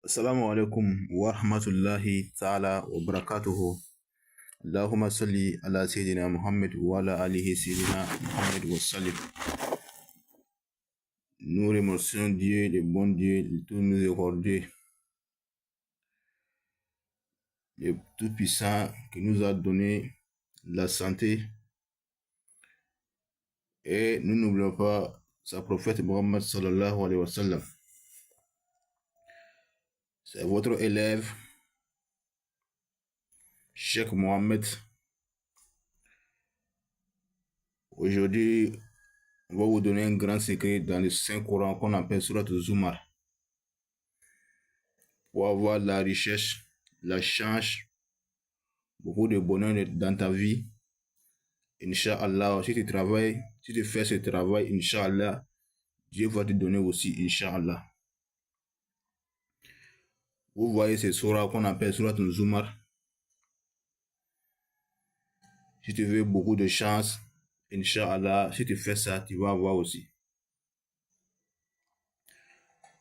Assalamu alaikum wa rahmatullahi ta'ala wa barakatuhu. Allahumma salli ala Sayyidina Muhammad wa ala alihi Sayyidina Muhammad wa sallim. Nous remercions Dieu, le bon Dieu, le tout miséricordieux, le tout-puissant qui nous a donné la santé. Et nous n'oublions pas sa prophète Muhammad sallallahu alayhi wa sallam. C'est votre élève, Cheikh Mohamed. Aujourd'hui, on va vous donner un grand secret dans le Saint-Coran qu'on appelle Surat Zumar. Pour avoir la richesse, la chance, beaucoup de bonheur dans ta vie. Inch'Allah, si tu travailles, si tu fais ce travail, Inch'Allah, Dieu va te donner aussi, Inch'Allah. Vous voyez ce surah qu'on appelle Surat Zumar. Si tu veux beaucoup de chance, Inch'Allah, si tu fais ça, tu vas avoir aussi.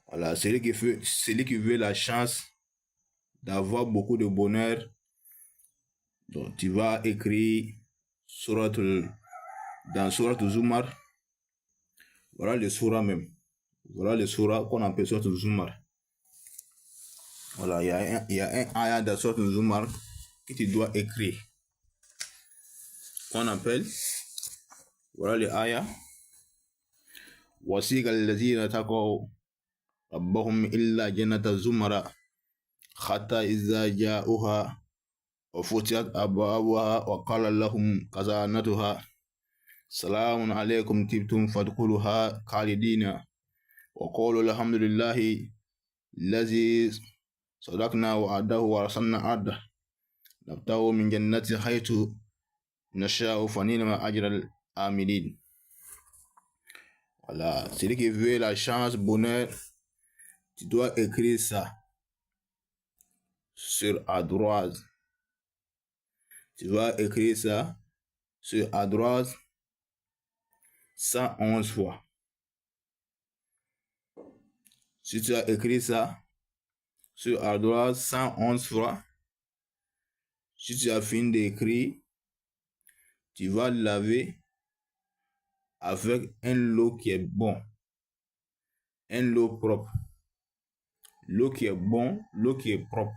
Voilà, celui qui veut la chance d'avoir beaucoup de bonheur, donc tu vas écrire dans Surat Zumar. Voilà le surah même. Voilà le surah qu'on appelle Surat Zumar. Voilà, il y a un ayat dans Surat Zumar que tu dois écrire. Qu'on appelle, voilà le ayat. وَسِيقَ الَّذِينَ تَقَوْا رَبَّهُمْ إِلَّا جَنَّةَ زُمَرَ حَتَّى إِذَا جَاءُوهَا وَفُتِحَتْ أَبْوَابُهَا وَقَالَ لَهُمْ خَزَنَتُهَا سَلَامٌ عَلَيْكُمْ طِبْتُمْ فَادْخُلُوهَا خَالِدِينَ وَقَالُوا الْحَمْدُ لِلَّهِ الَّذِي صَدَقَنَا وَعْدَهُ وَأَوْرَثَنَا أَرْضَهُ نَبْتَغِي مِنْ جَنَّاتٍ حَيْثُ نشاء فنعم أجر العاملين. Voilà, celui qui veut la chance, bonheur, tu dois écrire ça sur à droite. Tu vas écrire ça sur à droite 111 fois. Si tu as écrit ça sur à droite 111 fois, si tu as fini d'écrire, tu vas laver avec un lot qui est bon, un lot propre. L'eau qui est bon, l'eau qui est propre.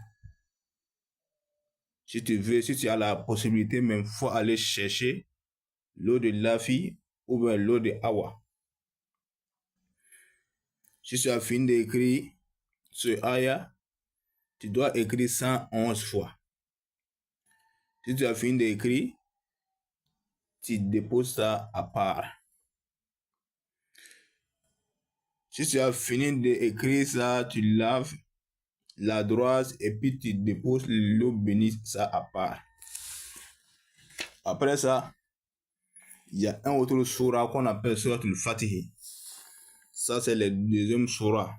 Si tu as la possibilité, même faut aller chercher l'eau de Lafi ou bien l'eau de Awa. Si tu as fini d'écrire ce ayah, tu dois écrire 111 fois. Si tu as fini d'écrire, tu déposes ça à part. Si tu as fini d'écrire ça, tu laves la droite et puis tu déposes l'eau bénite ça à part. Après ça, il y a un autre surah qu'on appelle Surat al-Fatih. Ça, c'est le deuxième surah.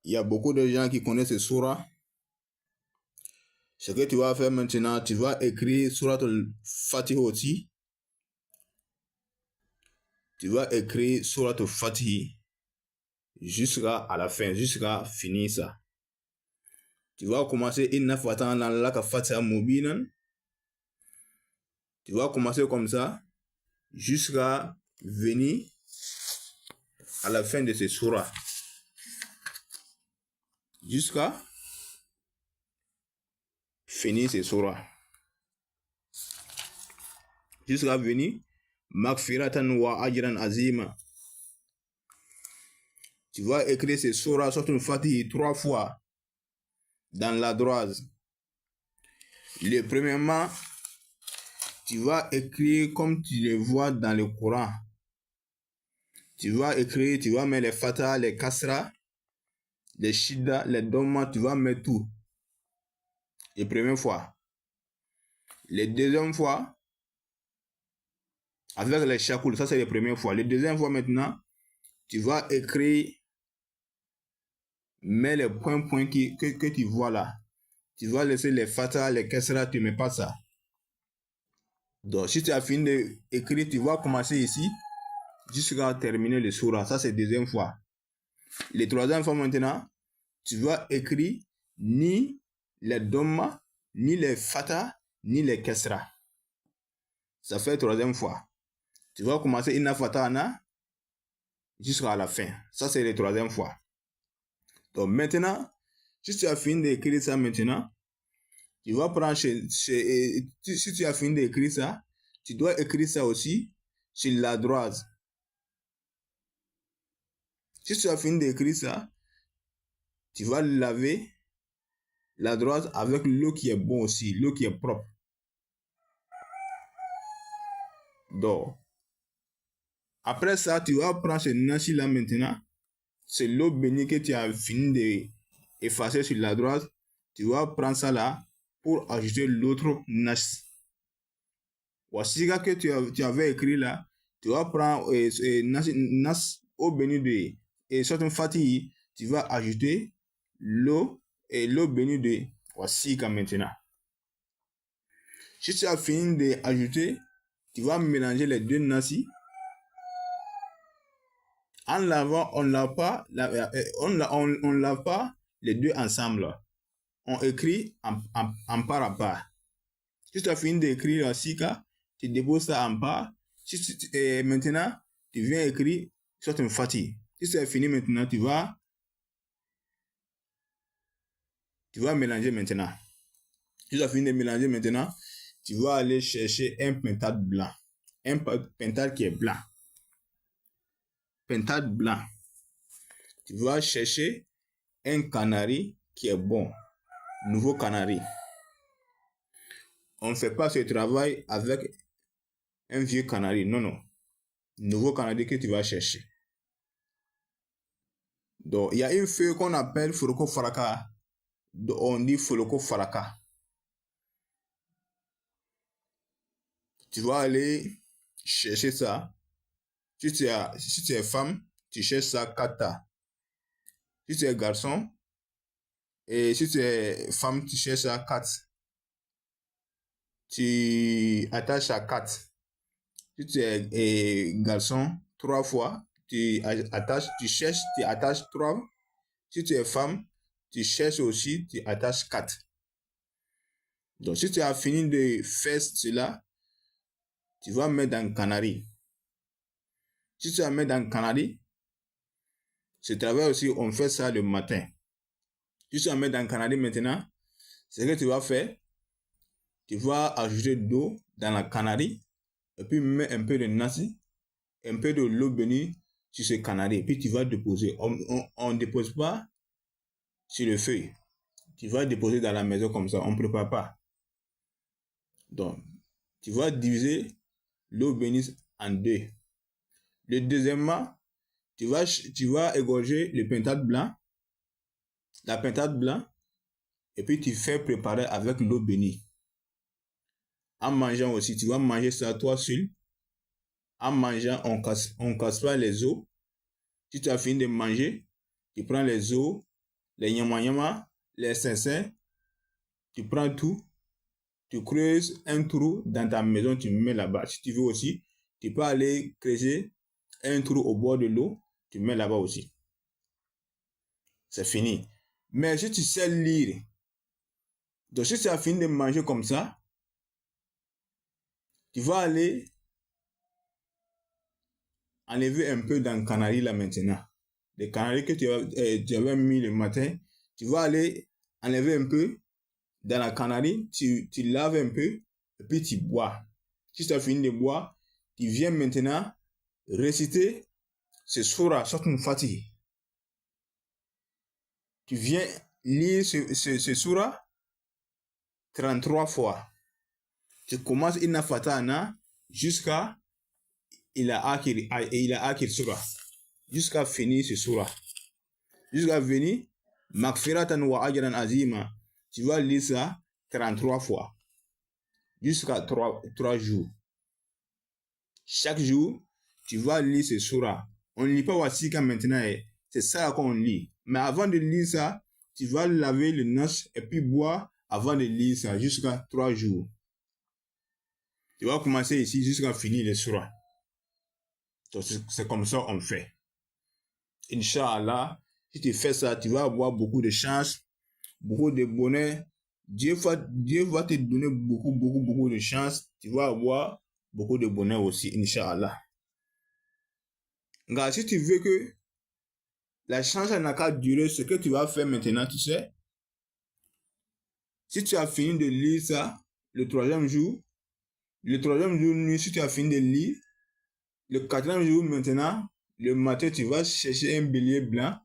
Il y a beaucoup de gens qui connaissent ce surah. Ce que tu vas faire maintenant, tu vas écrire Surat al-Fatih aussi. Tu vas écrire Surat al-Fatih jusqu'à la fin, jusqu'à finir ça. Tu vas commencer Inna fatahna laka fathan mubinan. Tu vas commencer comme ça jusqu'à venir à la fin de ce surah. Jusqu'à finir ce surah. Jusqu'à venir Maghfiratan wa ajran azima. Tu vas écrire ce surah sur ton Fatih 3 fois dans la droite. Le premièrement, tu vas écrire comme tu le vois dans le Coran. Tu vas écrire, tu vas mettre les fatah, les kasra, les shidda, les dhamma, tu vas mettre tout. La première fois. La deuxième fois, avec les shakoul, ça c'est la première fois. La deuxième fois maintenant, tu vas écrire, mets les points que tu vois là. Tu vas laisser les fatah, les kasra, tu ne mets pas ça. Donc si tu as fini d'écrire, tu vas commencer ici jusqu'à terminer le surah. Ça c'est la deuxième fois. Le troisième fois maintenant, tu vas écrire ni les dhamma, ni les fata, ni les kesra. Ça fait la troisième fois. Tu vas commencer inna fatana jusqu'à la fin. Ça, c'est la troisième fois. Donc maintenant, si tu as fini d'écrire ça maintenant, tu vas prendre si tu as fini d'écrire ça, tu dois écrire ça aussi sur la droite. Si tu as fini d'écrire ça, tu vas laver la droite avec l'eau qui est bonne aussi, l'eau qui est propre. Donc, après ça, tu vas prendre ce nashi là maintenant. C'est l'eau bénie que tu as fini d'effacer sur la droite. Tu vas prendre ça là pour ajouter l'autre nash. Voici que tu avais écrit là. Tu vas prendre nash eau bénie de certaines fatigues. Tu vas ajouter l'eau et l'eau bénie de voici maintenant. Si tu as fini d'ajouter, tu vas mélanger les deux nasi. En lavant, on lave pas les deux ensemble. On écrit en part à part. Si tu as fini d'écrire la sika, tu déposes ça en part. Maintenant, tu viens écrire sur une fatigue. Si c'est fini maintenant, tu vas mélanger maintenant. Si tu as fini de mélanger maintenant, tu vas aller chercher un pentade blanc. Un pentade qui est blanc. Pentade blanc. Tu vas chercher un canari qui est bon. Nouveau canari. On ne fait pas ce travail avec un vieux canari. Non, non. Nouveau canari que tu vas chercher. Donc, il y a une feuille qu'on appelle Foloko Faraka. On dit Foloko Faraka. Tu vas aller chercher ça. Si tu es femme, tu cherches ça kata. Si tu es garçon, et si tu es femme, tu cherches ça 4. Tu attaches à 4. Si tu es garçon, 3 fois, tu cherches, tu attaches 3. Si tu es femme, tu cherches aussi, tu attaches 4. Donc, si tu as fini de faire cela, tu vas mettre dans le canari. Si tu vas mettre dans le canari, ce travail aussi, on fait ça le matin. Si tu vas mettre dans le canari maintenant, ce que tu vas faire, tu vas ajouter de l'eau dans la canari, et puis mettre un peu de nasi, un peu de l'eau bénie sur ce canari, et puis tu vas déposer. On ne dépose pas sur le feuille. Tu vas déposer dans la maison comme ça, on ne prépare pas. Donc, tu vas diviser l'eau bénie en 2. Le deuxièmement, tu vas égorger le pentade blanc, la pentade blanc, et puis tu fais préparer avec l'eau bénie. En mangeant aussi, tu vas manger ça toi seul. En mangeant, on casse pas les os. Si tu as fini de manger, tu prends les os, les nyama, les sincères, tu prends tout, tu creuses un trou dans ta maison, tu mets là-bas. Si tu veux aussi, tu peux aller creuser un trou au bord de l'eau, tu mets là-bas aussi. C'est fini. Mais si tu sais lire, donc si tu as fini de manger comme ça, tu vas aller enlever un peu dans le canari là maintenant. Les canaris que tu avais mis le matin, tu vas aller enlever un peu dans la canari, tu laves un peu, et puis tu bois. Si tu as fini de boire, tu viens maintenant réciter ce surah, Sourate Fatiha. Tu viens lire ce surah 33 fois. Tu commences Inna Fatana jusqu'à il a akir surah. Jusqu'à finir ce surah. Jusqu'à venir Magfiratan wa ajran azima. Tu vas lire ça 33 fois. Jusqu'à 3 jours. Chaque jour, tu vas lire ce surah. On ne lit pas Wasika maintenant. C'est ça qu'on lit. Mais avant de lire ça, tu vas laver le nas et puis boire avant de lire ça jusqu'à 3 jours. Tu vas commencer ici jusqu'à finir le surah. Donc c'est comme ça qu'on fait. Inch'Allah, Si tu fais ça, tu vas avoir beaucoup de chance, beaucoup de bonheur. Dieu va te donner beaucoup de chance. Tu vas avoir beaucoup de bonheur aussi, Inch'Allah. Si tu veux que la chance n'a qu'à durer, ce que tu vas faire maintenant, tu sais, si tu as fini de lire ça, le troisième jour, si tu as fini de lire, le quatrième jour maintenant, le matin, tu vas chercher un bélier blanc,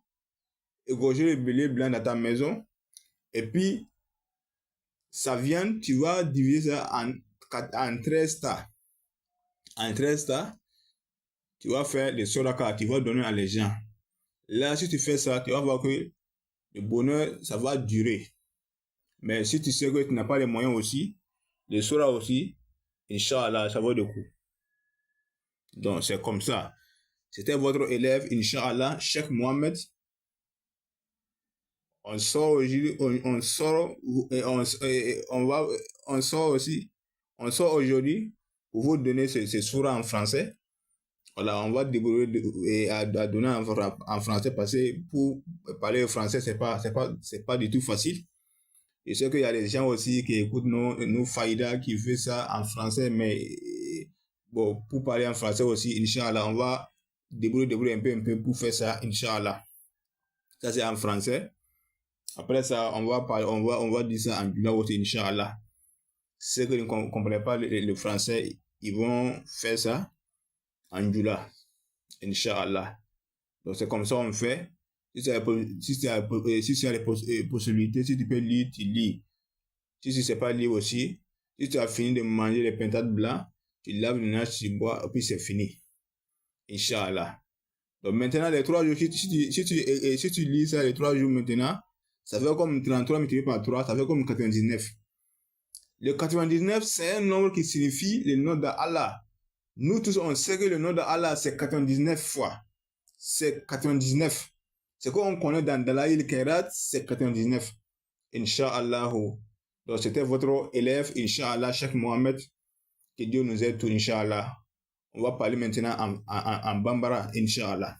égorger le bélier blanc dans ta maison, et puis, sa viande, tu vas diviser ça en 13 tas. En 13 tas, tu vas faire des sodaka, tu vas donner à les gens. Là, si tu fais ça, tu vas voir que le bonheur, ça va durer. Mais si tu sais que tu n'as pas les moyens aussi, les sodas aussi, Inch'Allah, ça vaut le coup. Donc, c'est comme ça. C'était votre élève, Inch'Allah, Cheikh Mohamed. On sort aujourd'hui, on sort aujourd'hui pour vous donner ces sourates en français. Voilà, on va débrouiller à donner en français parce que pour parler français, c'est pas du tout facile. Je sais qu'il y a des gens aussi qui écoutent nos Faïda qui fait ça en français, mais bon, pour parler en français aussi, Inch'Allah, on va débrouiller un peu pour faire ça, Inch'Allah. Ça, c'est en français. Après ça, on va dire ça en Djoula aussi, Inch'Allah. Ceux qui ne comprennent pas le français, ils vont faire ça en Djoula, Inch'Allah. Donc, c'est comme ça on fait. Si tu as les possibilités, si tu peux lire, tu lis. Si tu ne sais pas lire aussi, si tu as fini de manger les pintades blancs, tu laves le nez, tu bois, et puis c'est fini. Inch'Allah. Donc maintenant, les 3 jours, si tu lis ça les 3 jours maintenant, ça fait comme 33 multiplié par 3, ça fait comme 99. Le 99, c'est un nombre qui signifie le nom d'Allah. Nous tous, on sait que le nom d'Allah, c'est 99 fois. C'est 99. C'est quoi on connaît dans Dalaïl Khairat, c'est 99. Inch'Allah. Donc c'était votre élève, Inch'Allah, Cheikh Mohamed. Que Dieu nous aide tout, Inch'Allah. On va parler maintenant en Bambara, Inch'Allah.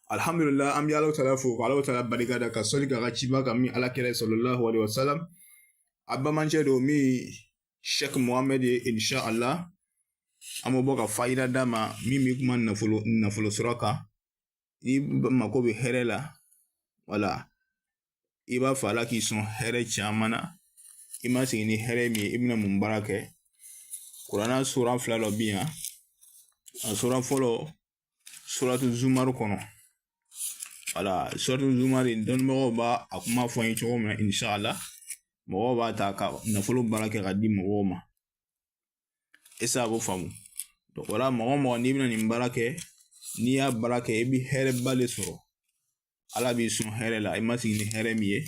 Alhamdulillah, am yalla ta'ala fo Allah ta'ala barika da ka soli ka chiba ka mi ala kere sallallahu alaihi wasallam. Abba manje do mi Sheikh Mohamed Inch'Allah. Amo boka faida dama mi kuma nafolo suraka. I mako be here la. Wala. I ba fala ki son here chamana. I ma sigini here mi ibna mumbarake. Qur'ana sura flalo bien. En sura folo suratu Zumar kono. Voilà, suratu Zumar don mo ba akuma fo yin chogo na inshallah. Mo ba ta ka na folo barake ga di mo ma. Esa bo famu. Donc voilà, mo ni bina ni barake ni ya barake e bi here bale soro. Ala bi sun here la e masi ni here miye.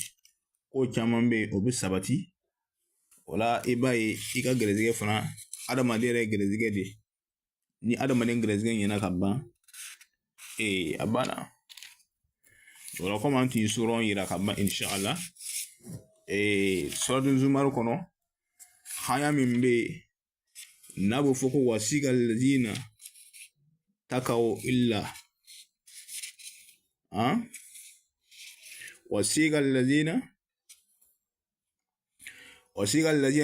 Ko chaman be obi sabati. Voilà, e ba e ka gerezige fana adamadere gerezige de. Ni adamadere gerezige yana ka ban. Abana. Voilà comment tu sauras ira ka ban inshallah. Suratu Zumar kono haya mimbe nabo foko wasiga alladhina takau illa wasiga alladhina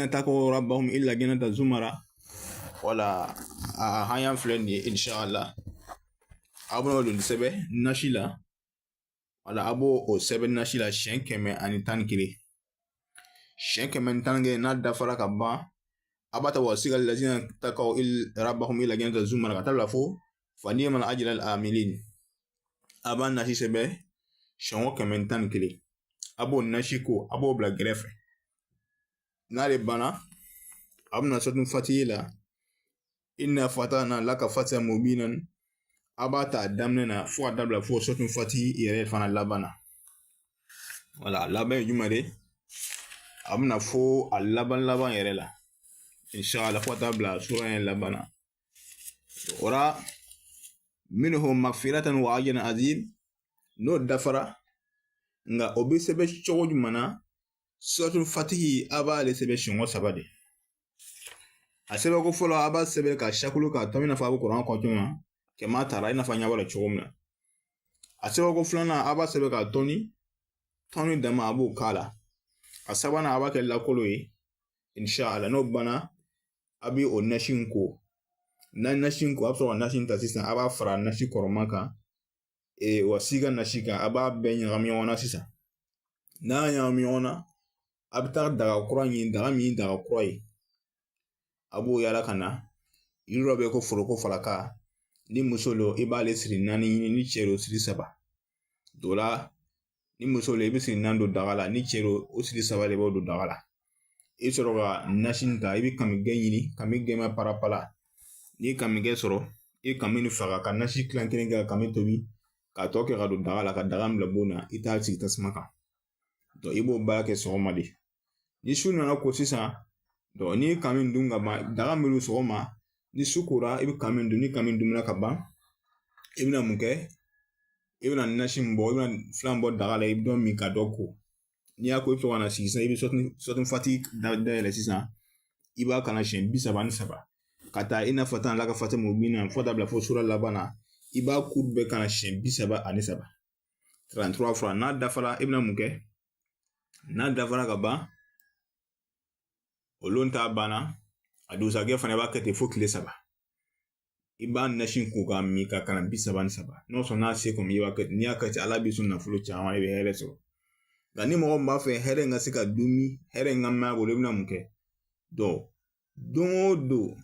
takau rabbahum illa jannata zumara. Wala haya fleni inshallah abo do sebe nashila. Wala abo o sebe nashila shenkeme anitan kiri shenkeme tange na dafara ka ban abata wasiga alladhina takau rabbahum illa jannata zumara katala fo fani man ajra al amilin aban nashi sebe shongo kementan kili abo nashiko abo bla grefe nare bana abna sotun fatila inna fatana laka fatan mubinan abata damnena fo adabla fo sotun fati yere fana labana. Voilà, laban jumare abna fo laban yere la inshallah fo adabla sura labana. Ora minhum maghfiratan wa ajran azim no dafara nga obi sebe chogo jumana sotun fatihi aba le sebe shongo sabade. Asebe ko folo aba sebe ka shakulu ka tamina fa bu Quran ko tuma ke ma tara ina fa nyabala chogomna a sɛbɛn ko filanan a b'a sɛbɛn ka tɔni dama a b'o k'a la a sabanan a b'a kɛ lakolo ye inshallah n'o banna a bɛ o nasi in ko n'a nasi in ko a bɛ sɔrɔ ka nasi in ta sisan a b'a fara nasi kɔrɔma kan wa siga nasi kan a b'a bɛɛ ɲagami ɲɔgɔn na sisan n'a ɲagami ɲɔgɔn na a bɛ taa daga kura ɲini daga min daga kura ye a b'o yaala ka na yiri dɔ bɛ yen ko foroko falaka ni muso lo i b'ale siri 4 ɲini ni cɛ lo siri 3 dɔ la ni muso lo i bɛ siri 4 don daga la ni cɛ lo o siri 3 de b'o don daga la i sɔrɔ ka nasi in ta i bɛ kamigɛ ɲini kamigɛ ma parapala n'i ye kamigɛ sɔrɔ i ye kami ni faga ka nasi kilan kelen kɛ ka kami tobi k'a tɔ kɛ ka don daga la ka daga bila bon na i t'a sigi tasuma kan donc i b'o baara kɛ sɔgɔma de ni su nana ko sisan donc n'i ye kami dun ka ban daga min don sɔgɔma ni su kora i bɛ kami dun ni kami dunna ka ban i bɛna mun kɛ i bɛna nasi min bɔ i bɛna filan bɔ daga la i bɛ dɔ min ka dɔ ko n'i y'a ko i bɛ sɔrɔ ka na sigi sisan i bɛ sɔɔni fati dayɛlɛ sisan i b'a kana siɲɛ 33 ka taa i n'a fɔ tan ala ka fati mu min na fo ta bila fo sura laban na i b'a kuru bɛɛ kana siɲɛ 33 33 fois n'a dafara i bɛna mun kɛ n'a dafara ka ban olu ta banna a dugusajɛ fana i b'a kɛ ten fo tile 3 i b'a nasi ko k'a min ka kana 33 n'o sɔrɔ n'a se kɔmi i b'a kɛ n'i y'a kɛ ten ala b'i sɔn nafolo caman i bɛ hɛrɛ sɔrɔ nka ni mɔgɔ min b'a fɛ hɛrɛ in ka se ka dumi hɛrɛ in ka mɛn a bolo i bɛna mun kɛ donc don o don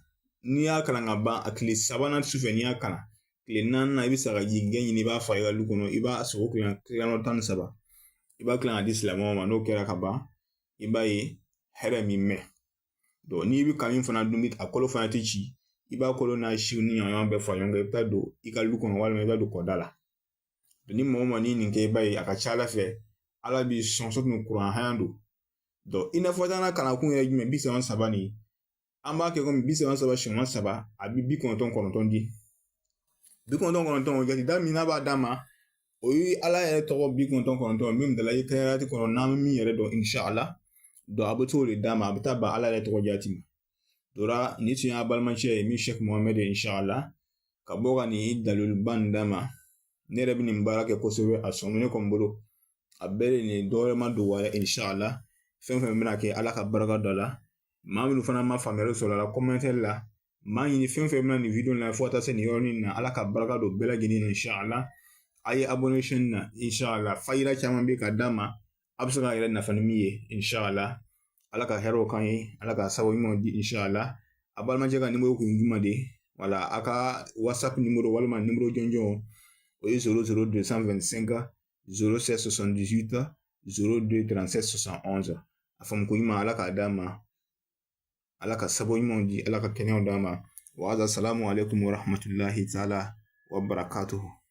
n'i y'a kalan ka ban a tile 3nan sufɛ n'i y'a kalan tile 4nan i bɛ sagaji ɲini i b'a fa i ka lu kɔnɔ i b'a sogo kilan 13 i b'a kilan ka di silamɛw ma n'o kɛra ka ban i b'a ye hɛrɛ min mɛn donc n'i bɛ kami fana dun a kolo fana tɛ ci i b'a kolo n'a siw ni ɲɔgɔn bɛɛ fara ɲɔgɔn kan i bɛ taa don i ka lu kɔnɔ walima i b'a don kɔda la ni mɔgɔ ma ni nin kɛ i b'a ye a ka ca ala fɛ ala b'i sɔn sɔtun kuran haya don donc i n'a fɔ t'an ka kalankun yɛrɛ jumɛn 33 nin an b'a kɛ komi 33 siɲɔgɔn 3 a bɛ 99 di 99 o jatida min n'a b'a d'a ma o ye ala yɛrɛ tɔgɔ 99 min dala i kɛnɛyati kɔnɔ n'an bɛ min yɛrɛ dɔn inshallah donc a bɛ t'o de d'a ma a bɛ taa ban ala yɛrɛ tɔgɔ jati ma dora ni tun y'a balimacɛ ye min Sheikh Mohamed inshallah ka bɔ ka nin daliliba nin d'a ma ne yɛrɛ bɛ nin baara kɛ kosɛbɛ a sɔnni ne kɔni bolo a bɛɛ de nin dɔwɛrɛ ma don wɛrɛ inshallah fɛn fɛn bɛna kɛ ala ka barika dɔ la maa minnu fana ma faamuyali sɔrɔ a la commentaire la maa ɲini fɛn fɛn bɛna nin video la fo ka taa se nin yɔrɔnin na ala ka barika don bɛɛ lajɛlen na inshallah a ye abonné chaîne na inshallah fayira caman bɛ ka d'a ma a bɛ se k'a yɛrɛ nafa ni min ye inshallah ala ka hɛrɛw kan ye ala ka sababu ɲumanw di inshallah a balimacɛ ka numéro kun ye jumɛn de wala a ka whatsapp numéro walima numéro jɔnjɔn o ye 00225 07 78 02 37 71 a faamu ko ɲuman ala k'a d'a ma ala ka sababu ɲumanw di ala ka kɛnɛyaw d'a ma wa salamu alaikum wa rahmatullahi ta'ala wa barakatuhu